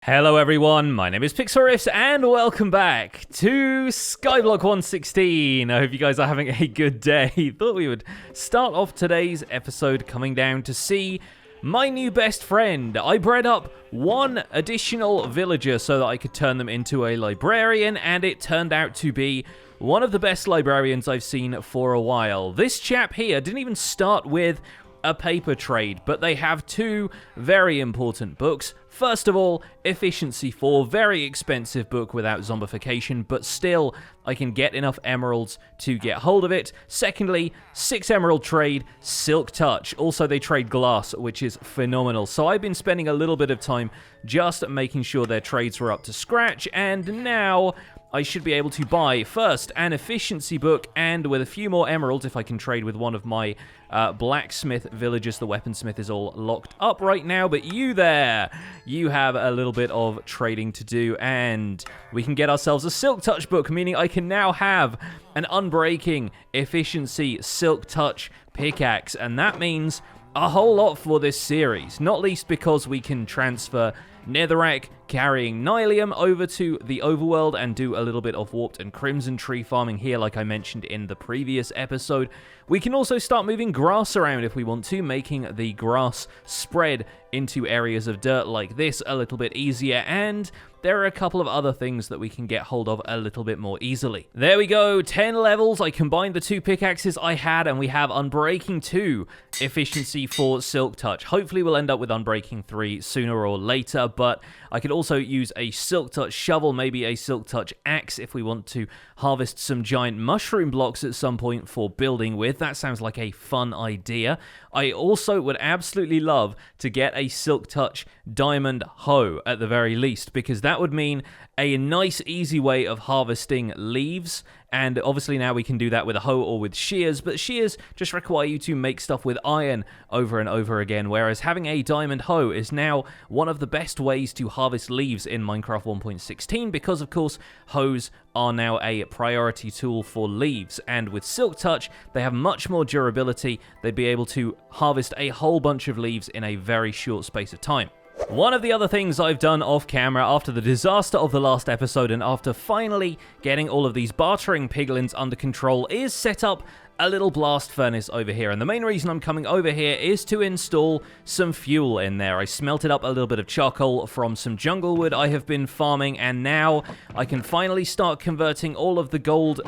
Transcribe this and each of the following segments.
Hello everyone, my name is Pixlriffs and welcome back to Skyblock 1.16. I hope you guys are having a good day. Thought we would start off today's episode coming down to see my new best friend. I bred up one additional villager so that I could turn them into a librarian, and it turned out to be one of the best librarians I've seen for a while. This chap here didn't even start with a paper trade, but they have two very important books. First of all, Efficiency 4, very expensive book without zombification, but still, I can get enough emeralds to get hold of it. Secondly, 6 emerald trade, Silk Touch. Also, they trade glass, which is phenomenal. So I've been spending a little bit of time just making sure their trades were up to scratch, and now I should be able to buy, first, an efficiency book, and with a few more emeralds, if I can trade with one of my blacksmith villagers. The weaponsmith is all locked up right now, but you there, you have a little bit of trading to do, and we can get ourselves a Silk Touch book, meaning I can now have an unbreaking efficiency Silk Touch pickaxe, and that means a whole lot for this series, not least because we can transfer Netherrack carrying Nylium over to the overworld and do a little bit of warped and crimson tree farming here, like I mentioned in the previous episode. We can also start moving grass around if we want to, making the grass spread into areas of dirt like this a little bit easier, and there are a couple of other things that we can get hold of a little bit more easily. There we go, 10 levels. I combined the two pickaxes I had, and we have Unbreaking 2, Efficiency 4, Silk Touch. Hopefully we'll end up with Unbreaking 3 sooner or later, but I could also use a Silk Touch shovel, maybe a Silk Touch axe if we want to harvest some giant mushroom blocks at some point for building with. That sounds like a fun idea. I also would absolutely love to get a Silk Touch diamond hoe at the very least, because that would mean a nice easy way of harvesting leaves, and obviously now we can do that with a hoe or with shears, but shears just require you to make stuff with iron over and over again, whereas having a diamond hoe is now one of the best ways to harvest leaves in Minecraft 1.16, because of course hoes are now a priority tool for leaves, and with Silk Touch they have much more durability. They'd be able to harvest a whole bunch of leaves in a very short space of time. One of the other things I've done off camera after the disaster of the last episode and after finally getting all of these bartering piglins under control is set up a little blast furnace over here, and the main reason I'm coming over here is to install some fuel in there. I smelted up a little bit of charcoal from some jungle wood I have been farming, and now I can finally start converting all of the gold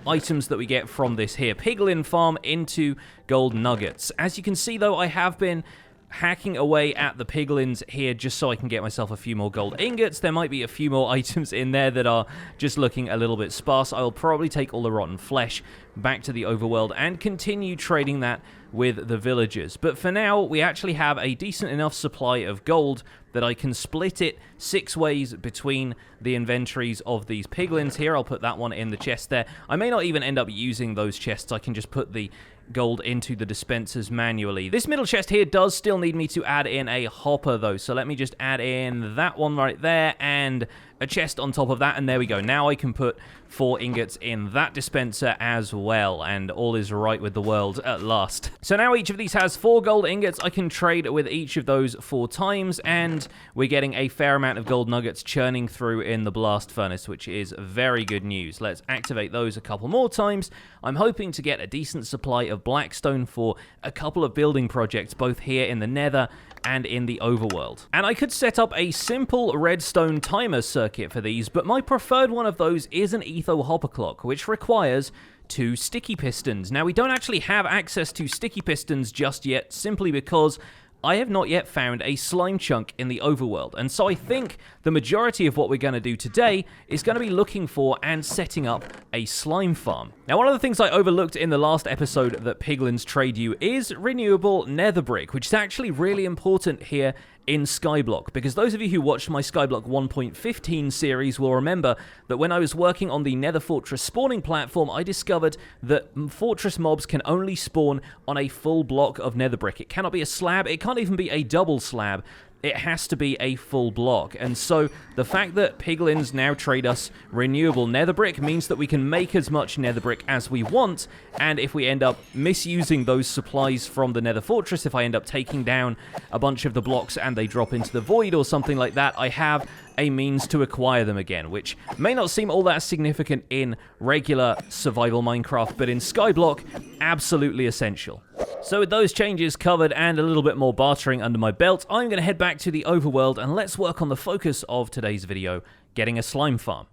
items that we get from this here piglin farm into gold nuggets. As you can see though, I have been hacking away at the piglins here just so I can get myself a few more gold ingots. There might be a few more items in there that are just looking a little bit sparse. I'll probably take all the rotten flesh back to the overworld and continue trading that with the villagers. But for now, we actually have a decent enough supply of gold that I can split it 6 ways between the inventories of these piglins here. I'll put that one in the chest there. I may not even end up using those chests. I can just put the gold into the dispensers manually. This middle chest here does still need me to add in a hopper though, so let me just add in that one right there and a chest on top of that, and there we go. Now I can put 4 ingots in that dispenser as well, and all is right with the world at last. So now each of these has 4 gold ingots. I can trade with each of those 4 times, and we're getting a fair amount of gold nuggets churning through in the blast furnace, which is very good news. Let's activate those a couple more times. I'm hoping to get a decent supply of blackstone for a couple of building projects, both here in the Nether and in the overworld. And I could set up a simple redstone timer circuit for these, but my preferred one of those is an etho hopper clock, which requires 2 sticky pistons. Now, we don't actually have access to sticky pistons just yet, simply because I have not yet found a slime chunk in the overworld, and so I think the majority of what we're going to do today is going to be looking for and setting up a slime farm. Now, one of the things I overlooked in the last episode that piglins trade you is renewable nether brick, which is actually really important here in Skyblock, because those of you who watched my Skyblock 1.15 series will remember that when I was working on the Nether Fortress spawning platform, I discovered that fortress mobs can only spawn on a full block of nether brick. It cannot be a slab, it can't even be a double slab. it has to be a full block. And so the fact that piglins now trade us renewable nether brick means that we can make as much nether brick as we want, and if we end up misusing those supplies from the nether fortress, if I end up taking down a bunch of the blocks and they drop into the void or something like that, I have a means to acquire them again, which may not seem all that significant in regular survival Minecraft, but in Skyblock, absolutely essential. So with those changes covered and a little bit more bartering under my belt, I'm going to head back to the overworld and let's work on the focus of today's video, getting a slime farm.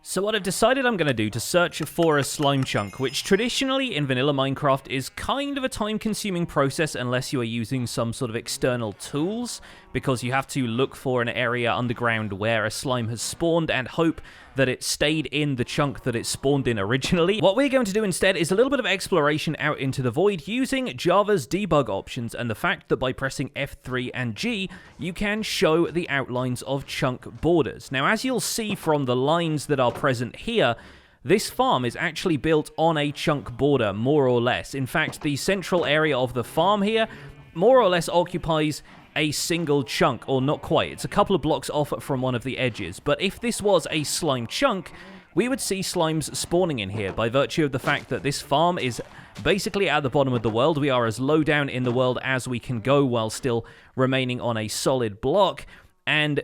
So what I've decided I'm going to do to search for a slime chunk, which traditionally in vanilla Minecraft is kind of a time-consuming process unless you are using some sort of external tools, because you have to look for an area underground where a slime has spawned and hope that it stayed in the chunk that it spawned in originally. What we're going to do instead is a little bit of exploration out into the void using Java's debug options and the fact that by pressing F3 and G, you can show the outlines of chunk borders. Now, as you'll see from the lines that are present here, this farm is actually built on a chunk border, more or less. In fact, the central area of the farm here more or less occupies a single chunk, or not quite. It's a couple of blocks off from one of the edges. But if this was a slime chunk, we would see slimes spawning in here by virtue of the fact that this farm is basically at the bottom of the world. We are as low down in the world as we can go while still remaining on a solid block, and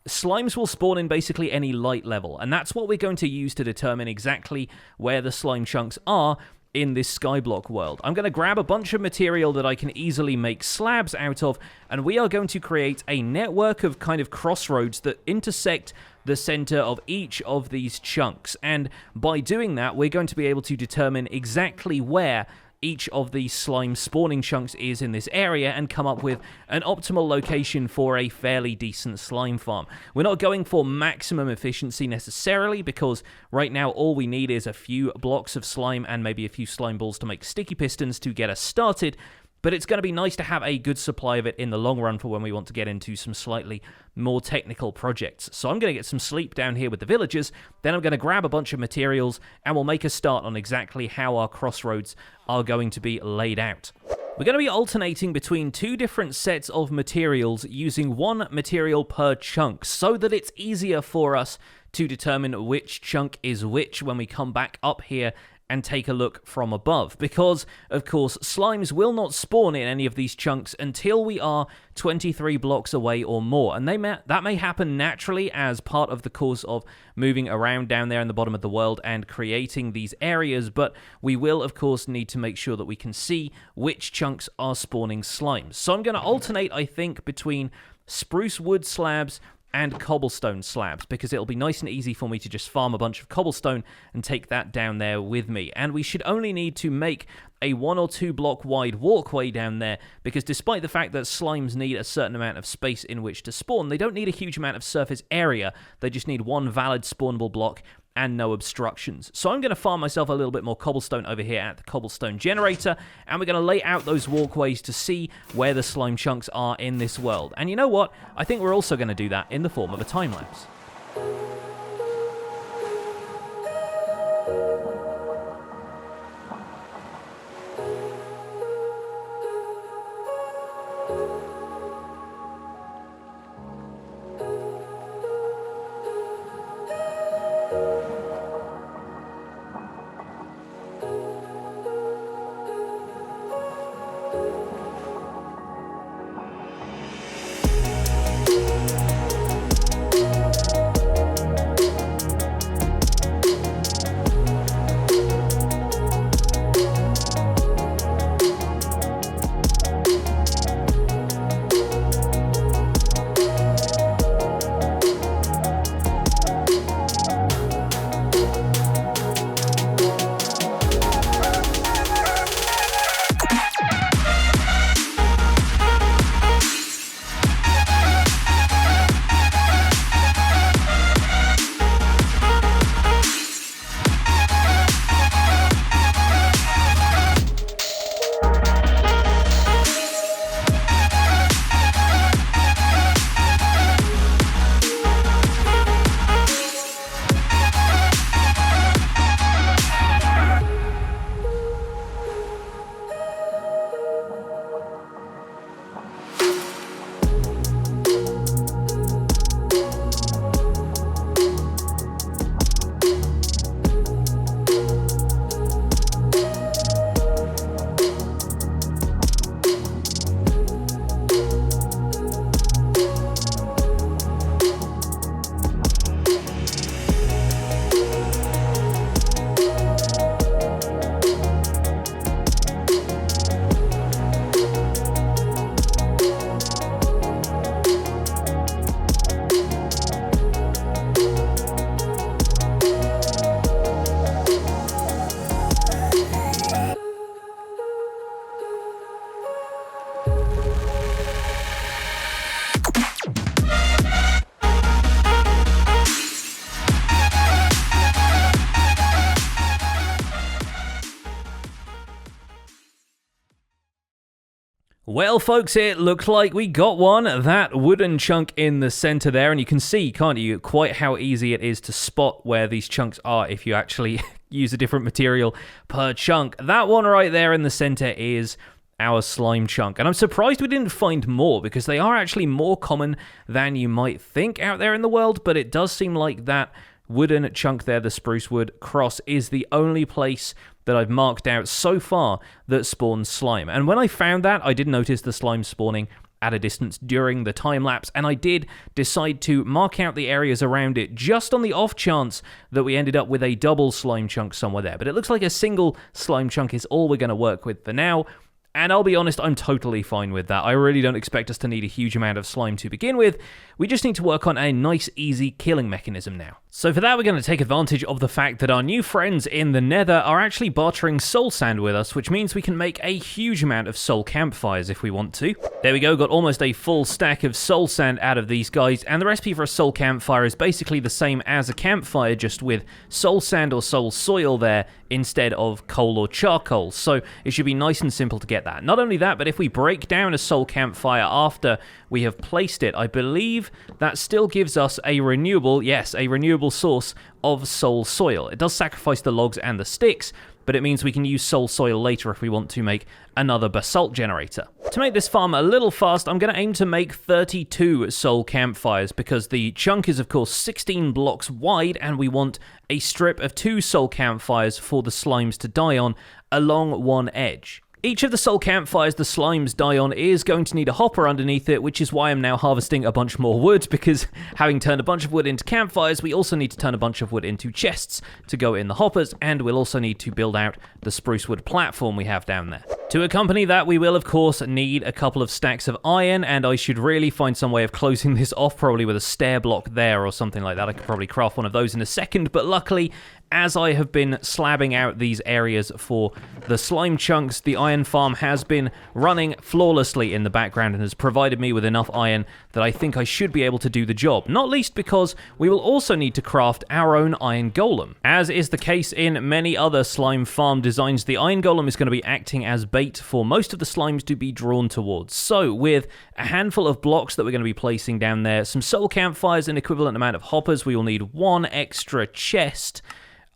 slimes will spawn in basically any light level, and that's what we're going to use to determine exactly where the slime chunks are in this Skyblock world. I'm going to grab a bunch of material that I can easily make slabs out of, and we are going to create a network of kind of crossroads that intersect the center of each of these chunks, and by doing that, we're going to be able to determine exactly where each of these slime spawning chunks is in this area and come up with an optimal location for a fairly decent slime farm. We're not going for maximum efficiency necessarily, because right now all we need is a few blocks of slime and maybe a few slime balls to make sticky pistons to get us started, but it's going to be nice to have a good supply of it in the long run for when we want to get into some slightly more technical projects. So I'm going to get some sleep down here with the villagers, then I'm going to grab a bunch of materials, and we'll make a start on exactly how our crossroads are going to be laid out. We're going to be alternating between two different sets of materials using one material per chunk so that it's easier for us to determine which chunk is which when we come back up here and take a look from above, because, of course, slimes will not spawn in any of these chunks until we are 23 blocks away or more, and that may happen naturally as part of the course of moving around down there in the bottom of the world and creating these areas, but we will, of course, need to make sure that we can see which chunks are spawning slimes. So I'm going to alternate, I think, between spruce wood slabs and cobblestone slabs, because it'll be nice and easy for me to just farm a bunch of cobblestone and take that down there with me. And we should only need to make a 1 or 2 block wide walkway down there, because despite the fact that slimes need a certain amount of space in which to spawn, they don't need a huge amount of surface area. They just need one valid spawnable block and no obstructions. So I'm going to farm myself a little bit more cobblestone over here at the cobblestone generator, and we're going to lay out those walkways to see where the slime chunks are in this world. And you know what? I think we're also going to do that in the form of a time-lapse. Well, folks, it looked like we got one. That wooden chunk in the center there, and you can see, can't you, quite how easy it is to spot where these chunks are if you actually use a different material per chunk. That one right there in the center is our slime chunk, and I'm surprised we didn't find more, because they are actually more common than you might think out there in the world, but it does seem like that wooden chunk there, the spruce wood cross, is the only place that I've marked out so far that spawns slime. And when I found that, I did notice the slime spawning at a distance during the time lapse, and I did decide to mark out the areas around it just on the off chance that we ended up with a double slime chunk somewhere there. But it looks like a single slime chunk is all we're going to work with for now. And I'll be honest, I'm totally fine with that. I really don't expect us to need a huge amount of slime to begin with. We just need to work on a nice, easy killing mechanism now. So for that, we're going to take advantage of the fact that our new friends in the Nether are actually bartering soul sand with us, which means we can make a huge amount of soul campfires if we want to. There we go, got almost a full stack of soul sand out of these guys, and the recipe for a soul campfire is basically the same as a campfire, just with soul sand or soul soil there instead of coal or charcoal. So it should be nice and simple to get that. Not only that, but if we break down a soul campfire after we have placed it, I believe that still gives us a renewable, yes, a renewable source of soul soil. It does sacrifice the logs and the sticks, but it means we can use soul soil later if we want to make another basalt generator. To make this farm a little fast, I'm going to aim to make 32 soul campfires, because the chunk is of course 16 blocks wide, and we want a strip of 2 soul campfires for the slimes to die on along one edge. Each of the soul campfires the slimes die on is going to need a hopper underneath it, which is why I'm now harvesting a bunch more wood, because having turned a bunch of wood into campfires, we also need to turn a bunch of wood into chests to go in the hoppers, and we'll also need to build out the spruce wood platform we have down there. To accompany that, we will of course need a couple of stacks of iron, and I should really find some way of closing this off, probably with a stair block there or something like that. I could probably craft one of those in a second, but luckily, as I have been slabbing out these areas for the slime chunks, the iron farm has been running flawlessly in the background and has provided me with enough iron that I think I should be able to do the job. Not least because we will also need to craft our own iron golem. As is the case in many other slime farm designs, the iron golem is going to be acting as bait for most of the slimes to be drawn towards. So with a handful of blocks that we're going to be placing down there, some soul campfires, an equivalent amount of hoppers, we will need 1 extra chest.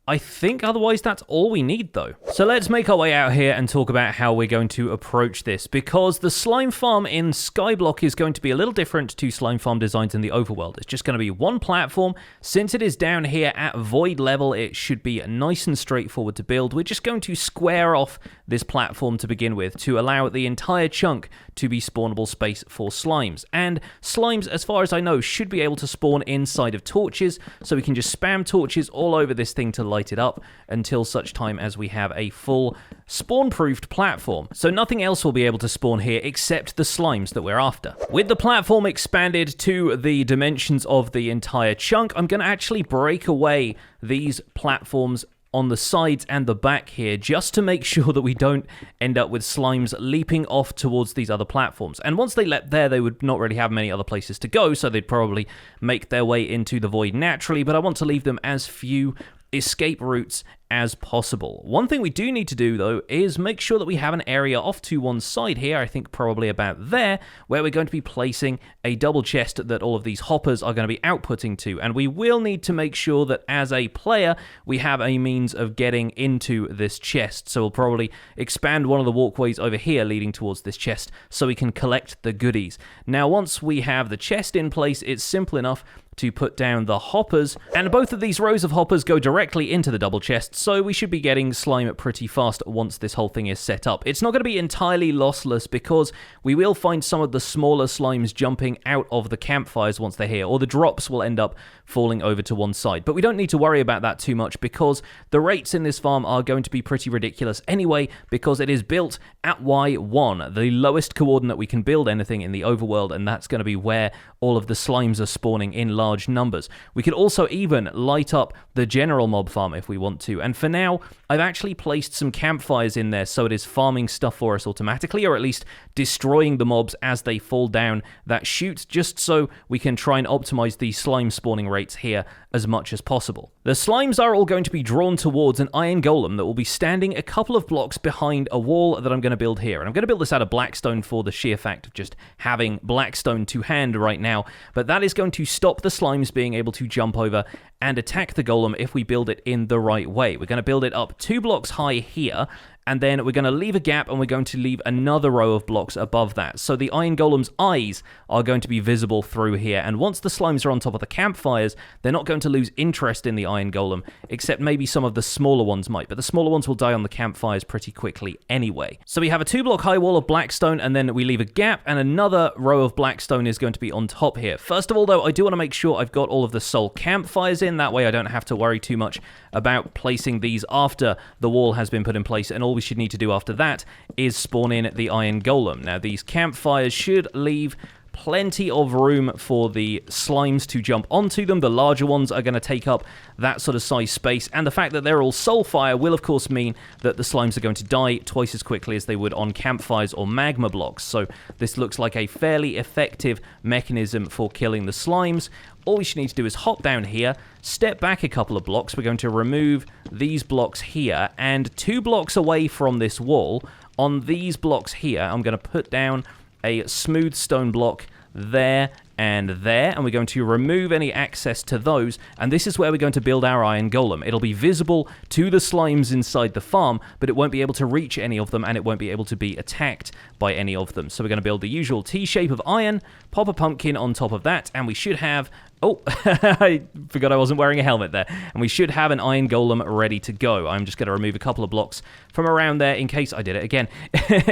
I think otherwise that's all we need though. So let's make our way out here and talk about how we're going to approach this, because the slime farm in Skyblock is going to be a little different to slime farm designs in the overworld. It's just going to be one platform. Since it is down here at void level, it should be nice and straightforward to build. We're just going to square off this platform to begin with to allow the entire chunk to be spawnable space for slimes. And slimes, as far as I know, should be able to spawn inside of torches, so we can just spam torches all over this thing to light it up until such time as we have a full spawn-proofed platform. So nothing else will be able to spawn here except the slimes that we're after. With the platform expanded to the dimensions of the entire chunk, I'm going to actually break away these platforms on the sides and the back here, just to make sure that we don't end up with slimes leaping off towards these other platforms. And once they leapt there, they would not really have many other places to go, so they'd probably make their way into the void naturally, but I want to leave them as few escape routes as possible. One thing we do need to do, though, is make sure that we have an area off to one side here, I think probably about there, where we're going to be placing a double chest that all of these hoppers are going to be outputting to. And we will need to make sure that as a player, we have a means of getting into this chest. So we'll probably expand one of the walkways over here leading towards this chest so we can collect the goodies. Now, once we have the chest in place, it's simple enough to put down the hoppers, and both of these rows of hoppers go directly into the double chest, so we should be getting slime pretty fast once this whole thing is set up. It's not going to be entirely lossless, because we will find some of the smaller slimes jumping out of the campfires once they're here, or the drops will end up falling over to one side. But we don't need to worry about that too much, because the rates in this farm are going to be pretty ridiculous anyway, because it is built at Y1, the lowest coordinate we can build anything in the overworld, and that's going to be where all of the slimes are spawning in large numbers. We could also even light up the general mob farm if we want to, and And for now, I've actually placed some campfires in there so it is farming stuff for us automatically, or at least destroying the mobs as they fall down that chute, just so we can try and optimize the slime spawning rates here as much as possible. The slimes are all going to be drawn towards an iron golem that will be standing a couple of blocks behind a wall that I'm going to build here. And I'm going to build this out of blackstone for the sheer fact of just having blackstone to hand right now. But that is going to stop the slimes being able to jump over and attack the golem if we build it in the right way. We're going to build it up 2 blocks high here, and then we're going to leave a gap and we're going to leave another row of blocks above that. So the iron golem's eyes are going to be visible through here, and once the slimes are on top of the campfires, they're not going to lose interest in the iron golem, except maybe some of the smaller ones might, but the smaller ones will die on the campfires pretty quickly anyway. So we have a 2 block high wall of blackstone, and then we leave a gap, and another row of blackstone is going to be on top here. First of all, though, I do want to make sure I've got all of the soul campfires in, that way I don't have to worry too much about placing these after the wall has been put in place, and all we should need to do after that is spawn in the iron golem. Now, these campfires should leave plenty of room for the slimes to jump onto them. The larger ones are going to take up that sort of size space, and the fact that they're all soulfire will of course mean that the slimes are going to die twice as quickly as they would on campfires or magma blocks. So this looks like a fairly effective mechanism for killing the slimes. All we should need to do is hop down here, step back a couple of blocks. We're going to remove these blocks here, and 2 blocks away from this wall, on these blocks here, I'm going to put down a smooth stone block there and we're going to remove any access to those, and this is where we're going to build our iron golem. It'll be visible to the slimes inside the farm, but it won't be able to reach any of them, and it won't be able to be attacked by any of them. So we're going to build the usual T-shape of iron, pop a pumpkin on top of that, and we should have... Oh, I forgot I wasn't wearing a helmet there. And we should have an iron golem ready to go. I'm just going to remove a couple of blocks from around there in case... I did it again.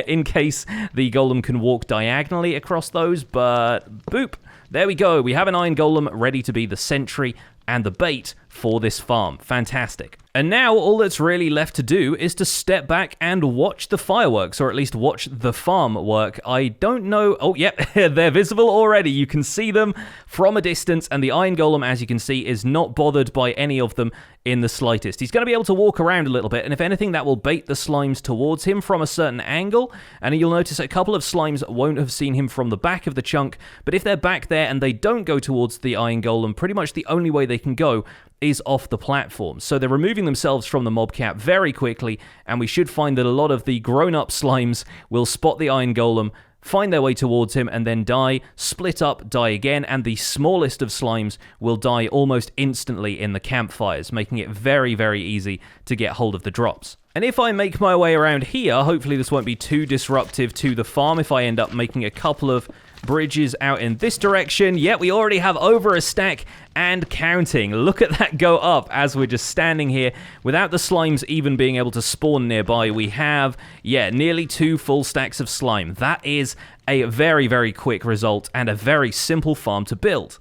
In case the golem can walk diagonally across those, but boop. There we go. We have an iron golem ready to be the sentry and the bait for this farm. Fantastic. And now all that's really left to do is to step back and watch the fireworks, or at least watch the farm work. I don't know... Oh, yep, they're visible already. You can see them from a distance, and the iron golem, as you can see, is not bothered by any of them in the slightest. He's going to be able to walk around a little bit, and if anything, that will bait the slimes towards him from a certain angle, and you'll notice a couple of slimes won't have seen him from the back of the chunk, but if they're back there and they don't go towards the iron golem, pretty much the only way they can go is off the platform. So they're removing themselves from the mob cap very quickly, and we should find that a lot of the grown-up slimes will spot the iron golem, find their way towards him, and then die, split up, die again, and the smallest of slimes will die almost instantly in the campfires, making it very, very easy to get hold of the drops. And if I make my way around here, hopefully this won't be too disruptive to the farm if I end up making a couple of bridges out in this direction. Yet we already have over a stack and counting. Look at that go up as we're just standing here without the slimes even being able to spawn nearby. We have, nearly 2 full stacks of slime. That is a very, very quick result and a very simple farm to build.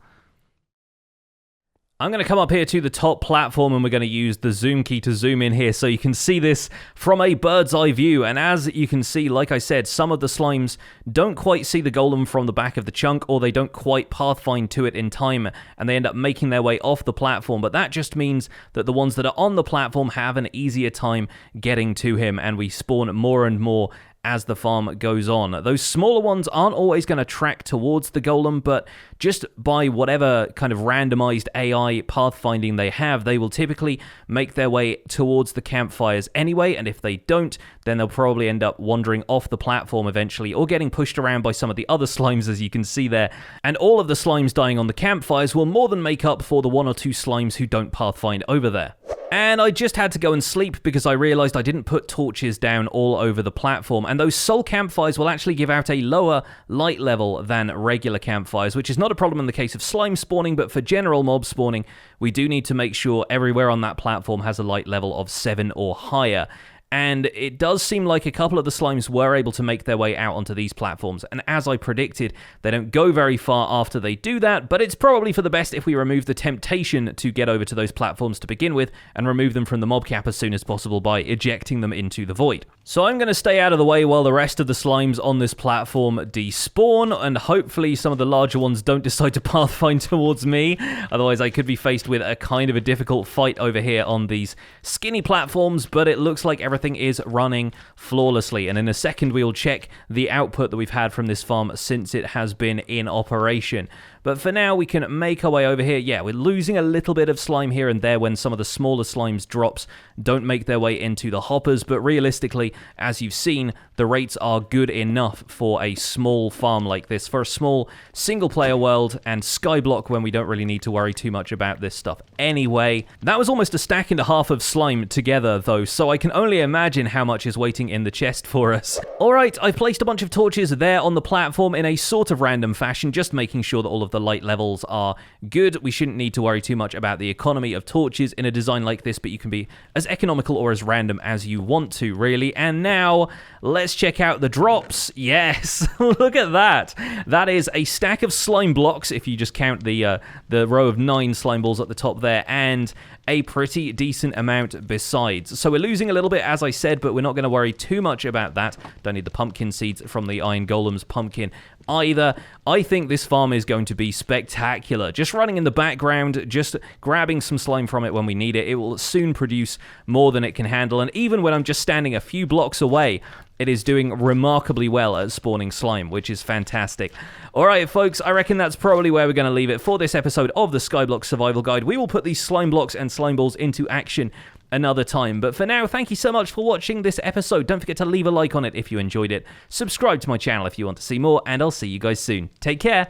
I'm going to come up here to the top platform, and we're going to use the zoom key to zoom in here so you can see this from a bird's eye view. And as you can see, like I said, some of the slimes don't quite see the golem from the back of the chunk, or they don't quite pathfind to it in time, and they end up making their way off the platform. But that just means that the ones that are on the platform have an easier time getting to him, and we spawn more and more as the farm goes on. Those smaller ones aren't always going to track towards the golem, but just by whatever kind of randomized AI pathfinding they have, they will typically make their way towards the campfires anyway, and if they don't, then they'll probably end up wandering off the platform eventually, or getting pushed around by some of the other slimes, as you can see there. And all of the slimes dying on the campfires will more than make up for the 1 or 2 slimes who don't pathfind over there. And I just had to go and sleep because I realized I didn't put torches down all over the platform, and those soul campfires will actually give out a lower light level than regular campfires, which is not a problem in the case of slime spawning, but for general mob spawning, we do need to make sure everywhere on that platform has a light level of 7 or higher. and it does seem like a couple of the slimes were able to make their way out onto these platforms, and as I predicted, they don't go very far after they do that, but it's probably for the best if we remove the temptation to get over to those platforms to begin with, and remove them from the mob cap as soon as possible by ejecting them into the void. So I'm going to stay out of the way while the rest of the slimes on this platform despawn, and hopefully some of the larger ones don't decide to pathfind towards me, otherwise I could be faced with a kind of a difficult fight over here on these skinny platforms, but it looks like everything is running flawlessly, and in a second we will check the output that we've had from this farm since it has been in operation. But for now, we can make our way over here. Yeah, we're losing a little bit of slime here and there when some of the smaller slimes drops don't make their way into the hoppers, but realistically, as you've seen, the rates are good enough for a small farm like this, for a small single-player world and Skyblock when we don't really need to worry too much about this stuff. Anyway, that was almost a stack and a half of slime together, though, so I can only imagine how much is waiting in the chest for us. Alright, I've placed a bunch of torches there on the platform in a sort of random fashion, just making sure that all of the light levels are good. We shouldn't need to worry too much about the economy of torches in a design like this, but you can be as economical or as random as you want to, really. And now, let's check out the drops. Yes, look at that. That is a stack of slime blocks, if you just count the row of 9 slime balls at the top there, and a pretty decent amount besides. So we're losing a little bit, as I said, but we're not going to worry too much about that. Don't need the pumpkin seeds from the Iron Golem's pumpkin either. I think this farm is going to be spectacular. Just running in the background, just grabbing some slime from it when we need it. It will soon produce more than it can handle, and even when I'm just standing a few blocks away, it is doing remarkably well at spawning slime, which is fantastic. Alright, folks, I reckon that's probably where we're going to leave it for this episode of the Skyblock Survival Guide. We will put these slime blocks and slime balls into action another time. But for now, thank you so much for watching this episode. Don't forget to leave a like on it if you enjoyed it. Subscribe to my channel if you want to see more, and I'll see you guys soon. Take care.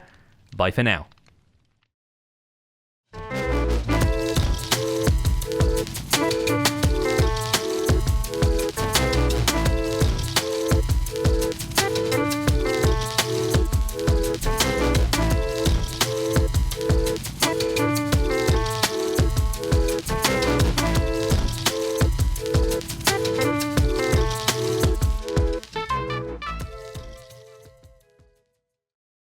Bye for now.